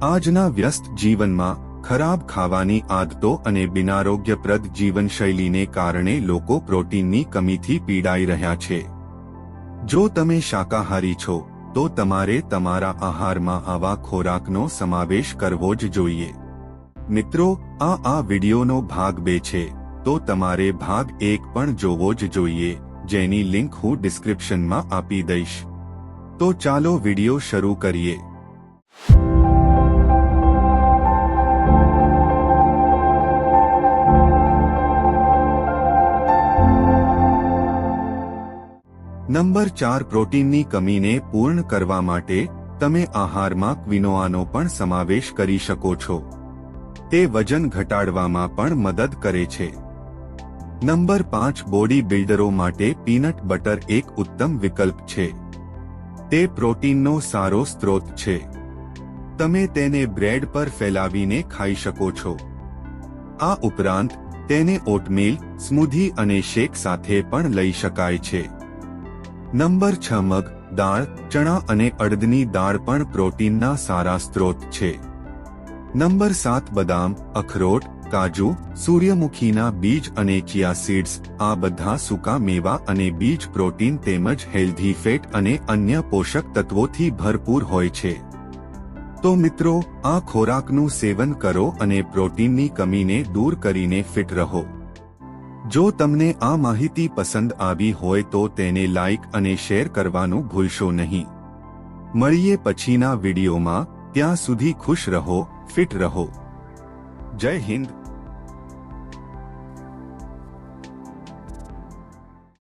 આજના વ્યસ્ત જીવનમાં ખરાબ ખાવાની આદતો અને બિનારોગ્યપ્રદ જીવનશૈલીને કારણે લોકો પ્રોટીનની કમીથી પીડાઈ રહ્યા છે। જો તમે શાકાહારી છો તો તમારે તમારા આહારમાં આવા ખોરાકનો સમાવેશ કરવો જ જોઈએ। મિત્રો, આ વિડિયોનો ભાગ 2 છે, તો તમારે ભાગ 1 પણ જોવો જ જોઈએ, જેની લિંક હું ડિસ્ક્રિપ્શનમાં આપી દઈશ। તો ચાલો વિડિયો શરૂ કરીએ। નંબર 4, પ્રોટીનની કમીને પૂર્ણ કરવા માટે તમે આહારમાં ક્વિનોઆનો પણ સમાવેશ કરી શકો છો। તે વજન ઘટાડવામાં પણ મદદ કરે છે। નંબર 5, બોડી બિલ્ડરો માટે પીનટ બટર એક ઉત્તમ વિકલ્પ છે। તે પ્રોટીનનો સારો સ્ત્રોત છે। તમે તેને બ્રેડ પર ફેલાવીને ખાઈ શકો છો। આ ઉપરાંત તેને ઓટમીલ, સ્મૂધી અને શેક સાથે પણ લઈ શકાય છે। નંબર 6, મગ, દાળ, ચણા અને અડદની દાળ પણ પ્રોટીનના સારા સ્ત્રોત છે। નંબર 7, બદામ, અખરોટ, કાજુ, સૂર્યમુખીના બીજ અને ચિયા સીડ્સ, આ બધા સૂકા મેવા અને બીજ પ્રોટીન તેમજ હેલ્ધી ફેટ અને અન્ય પોષક તત્વોથી ભરપૂર હોય છે। તો મિત્રો, આ ખોરાકનું સેવન કરો અને પ્રોટીનની કમીને દૂર કરીને ફિટ રહો। જો તમને આ માહિતી પસંદ આવી હોય તો તેને લાઇક અને શેર કરવાનું ભૂલશો નહીં। મળીએ પછીના વિડીયોમાં, ત્યાં સુધી ખુશ રહો, ફિટ રહો। જય હિન્દ।